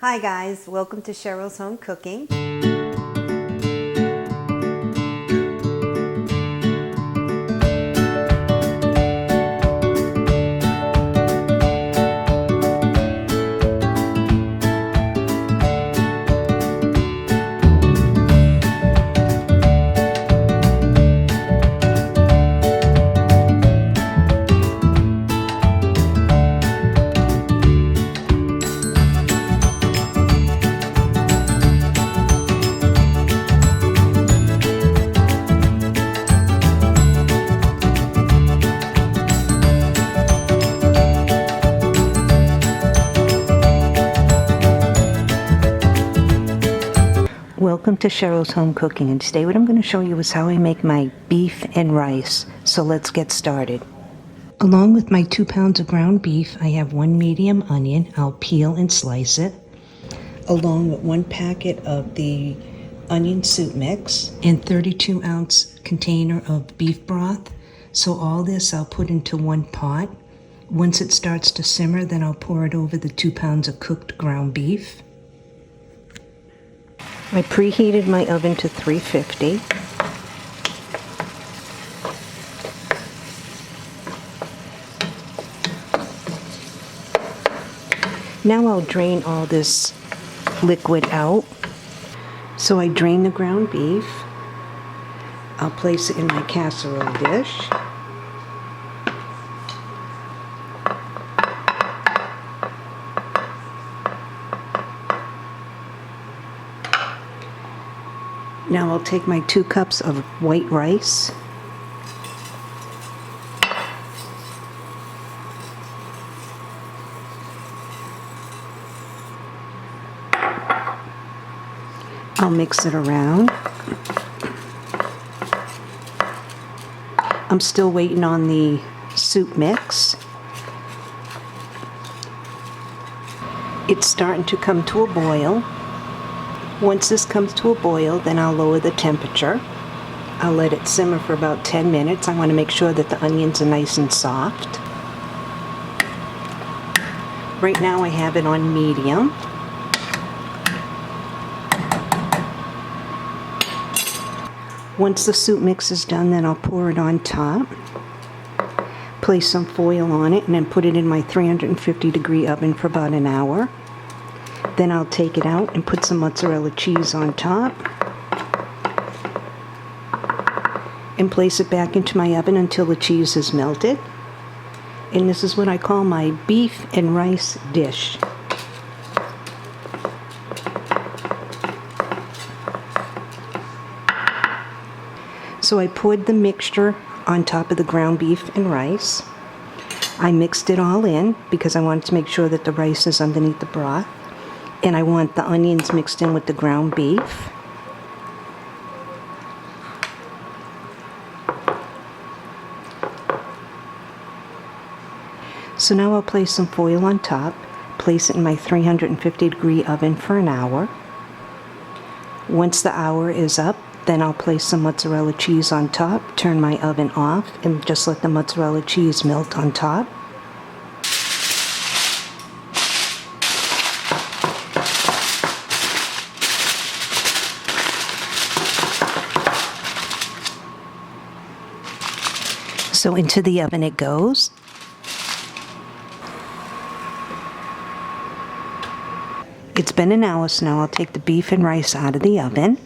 Hi guys, welcome to Cheryl's Home Cooking. Welcome to Cheryl's Home Cooking, and today what I'm going to show you is how I make my beef and rice. So let's get started. Along with my 2 pounds of ground beef, I have 1 medium onion. I'll peel and slice it, along with 1 packet of the onion soup mix and 32-ounce container of beef broth. So all this I'll put into 1 pot. Once it starts to simmer, then I'll pour it over the 2 pounds of cooked ground beef. I preheated my oven to 350. Now I'll drain all this liquid out. So I drain the ground beef. I'll place it in my casserole dish. Now I'll take my 2 cups of white rice. I'll mix it around. I'm still waiting on the soup mix. It's starting to come to a boil. Once this comes to a boil, then I'll lower the temperature. I'll let it simmer for about 10 minutes. I want to make sure that the onions are nice and soft. Right now I have it on medium. Once the soup mix is done, then I'll pour it on top. Place some foil on it and then put it in my 350-degree oven for about an hour. Then I'll take it out and put some mozzarella cheese on top and place it back into my oven until the cheese is melted. And this is what I call my beef and rice dish. So I poured the mixture on top of the ground beef and rice. I mixed it all in because I wanted to make sure that the rice is underneath the broth. And I want the onions mixed in with the ground beef. So now I'll place some foil on top, place it in my 350-degree oven for an hour. Once the hour is up, then I'll place some mozzarella cheese on top, turn my oven off, and just let the mozzarella cheese melt on top. So into the oven it goes. It's been an hour, so now I'll take the beef and rice out of the oven.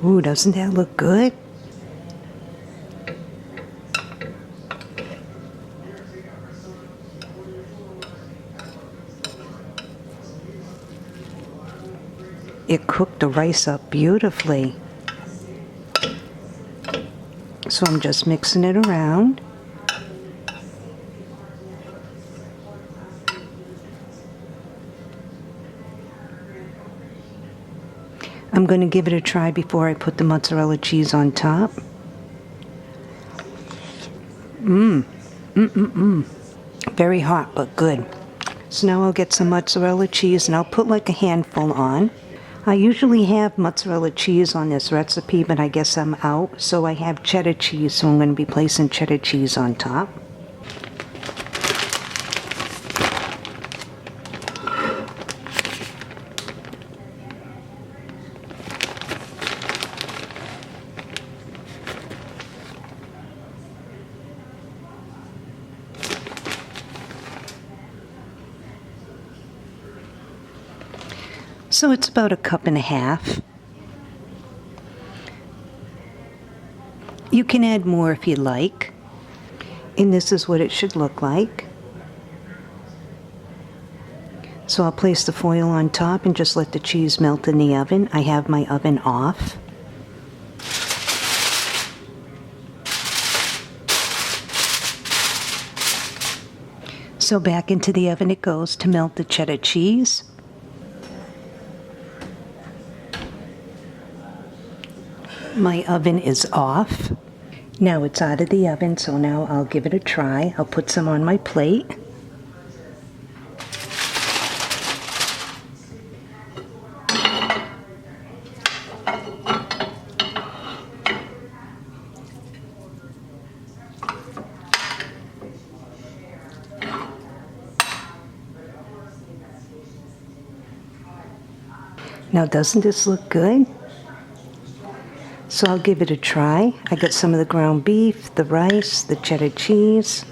Ooh, doesn't that look good? It cooked the rice up beautifully. So I'm just mixing it around. I'm going to give it a try before I put the mozzarella cheese on top. Very hot, but good. So now I'll get some mozzarella cheese and I'll put like a handful on. I usually have mozzarella cheese on this recipe, but I guess I'm out, so I have cheddar cheese, so I'm going to be placing cheddar cheese on top. So it's about 1.5 cups. You can add more if you like. And this is what it should look like. So I'll place the foil on top and just let the cheese melt in the oven. I have my oven off. So back into the oven it goes to melt the cheddar cheese. My oven is off. Now it's out of the oven, so now I'll give it a try. I'll put some on my plate. Now doesn't this look good? So I'll give it a try. I got some of the ground beef, the rice, the cheddar cheese.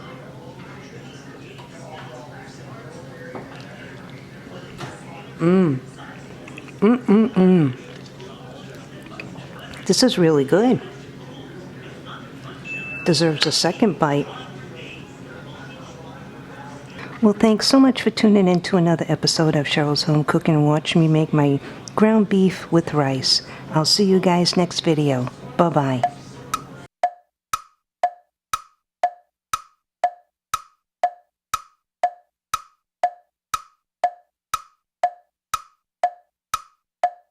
This is really good. Deserves a second bite. Well, thanks so much for tuning in to another episode of Cheryl's Home Cooking and watching me make my ground beef with rice. I'll see you guys next video. Bye-bye.